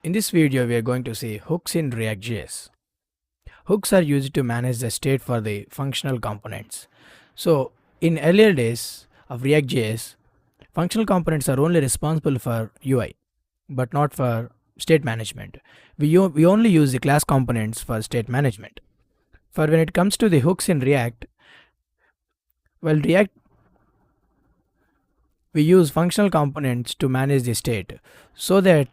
In this video, we are going to see hooks in React.js. Hooks are used to manage the state for the functional components. So, in earlier days of React.js, functional components are only responsible for UI, but not for state management. We only use the class components for state management. For when it comes to the hooks in React, React we use functional components to manage the state so that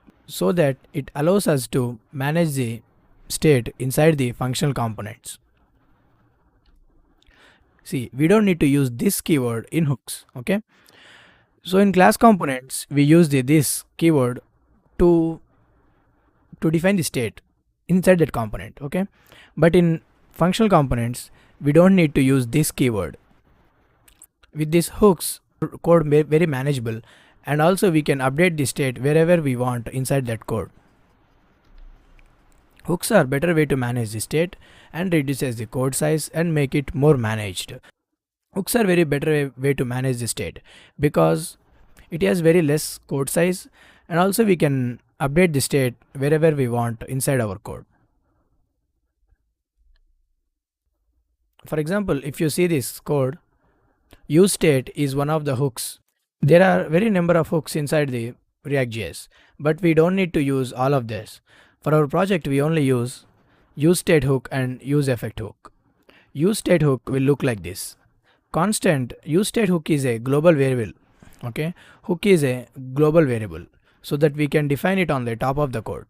it allows us to manage the state inside the functional components. See, we don't need to use this keyword in hooks, okay? So in class components, we use this keyword to define the state inside that component, okay? But in functional components, we don't need to use this keyword. With these hooks, code very manageable, and also we can update the state wherever we want inside that code. Hooks are better way to manage the state and reduces the code size and make it more managed. Hooks are very better way to manage the state because it has very less code size, and also we can update the state wherever we want inside our code. For example, if you see this code, useState is one of the hooks. There are very number of hooks inside the React.js, but we don't need to use all of this. For our project, we only use useState hook and useEffect hook. useState hook will look like this. Constant useState hook is a global variable. Okay, hook is a global variable, so that we can define it on the top of the code.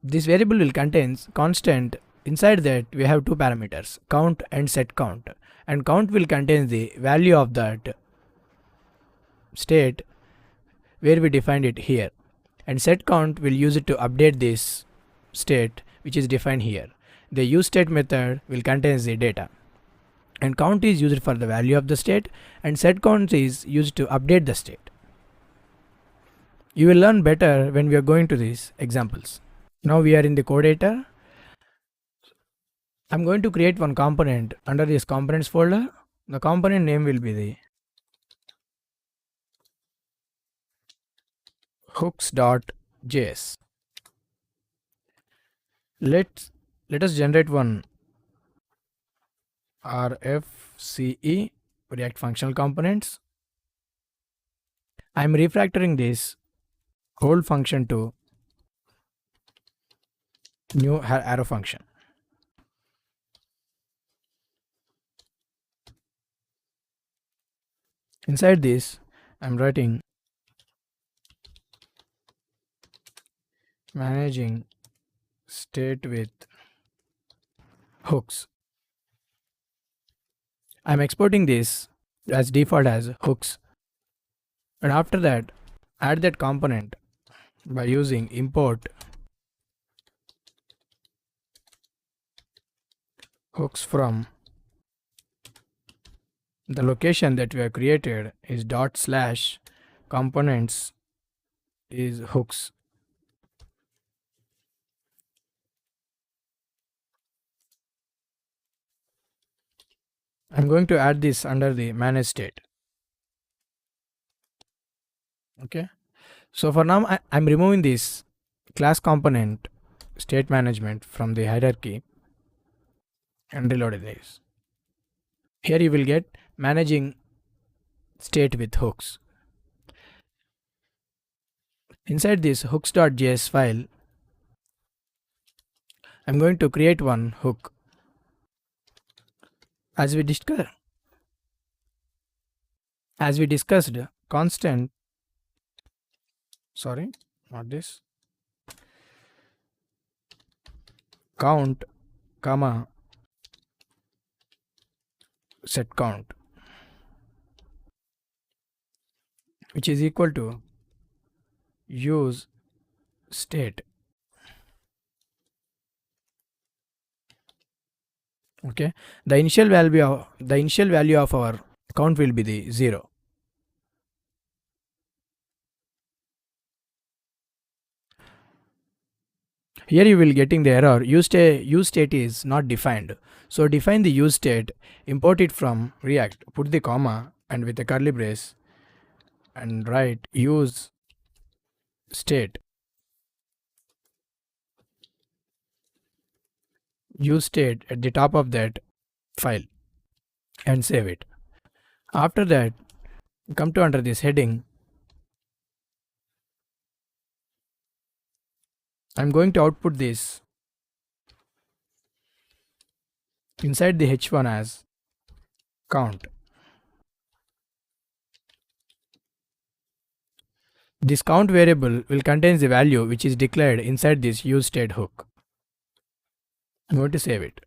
This variable will contain constant. Inside that we have two parameters, count and set count, and count will contain the value of that state where we defined it here, and set count will use it to update this state which is defined here. The useState method will contain the data, and count is used for the value of the state, and set count is used to update the state. You will learn better when we are going to these examples. Now we are in the code editor. I'm going to create one component under this components folder. The component name will be the hooks.js. Let us generate one RFCE React functional components. I'm refactoring this whole function to new arrow function. Inside this, I'm writing managing state with hooks. I'm exporting this as default as hooks, and after that add that component by using import hooks from the location that we have created is /components is hooks. I'm going to add this under the manage state. Okay, so for now I'm removing this class component state management from the hierarchy and reloading this. Here you will get managing state with hooks. Inside this hooks.js file, I'm going to create one hook. As we discussed, constant, count, comma, set count, which is equal to use state. Okay, the initial value of our count will be the 0. Here you will getting the error useState is not defined. So define the useState, import it from React, put the comma and with a curly brace and write use state useState at the top of that file and save it. After that, come to under this heading. I'm going to output this inside the h1 as count. This count variable will contain the value which is declared inside this useState hook. I'm going to save it.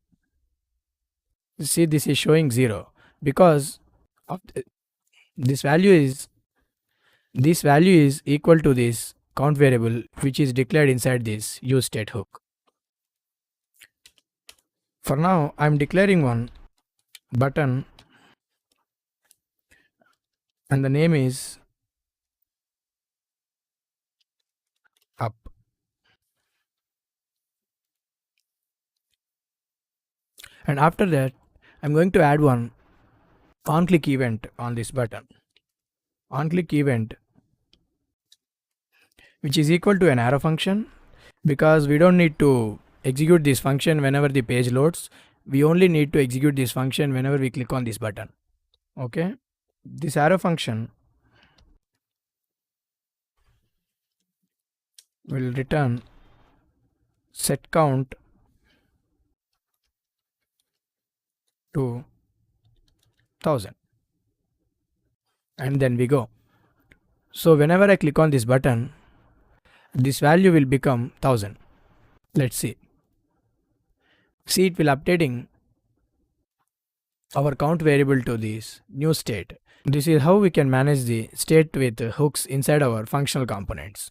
See, this is showing 0 because of this value is equal to this count variable which is declared inside this useState hook. For now, I'm declaring one button and the name is up. And after that, I'm going to add one on-click event on this button. On-click event which is equal to an arrow function, because we don't need to execute this function whenever the page loads. We only need to execute this function whenever we click on this button. Okay, this arrow function will return set count to 1000 and then we go. So whenever I click on this button, this value will become 1000. Let's see. See, it will updating our count variable to this new state. This is how we can manage the state with hooks inside our functional components.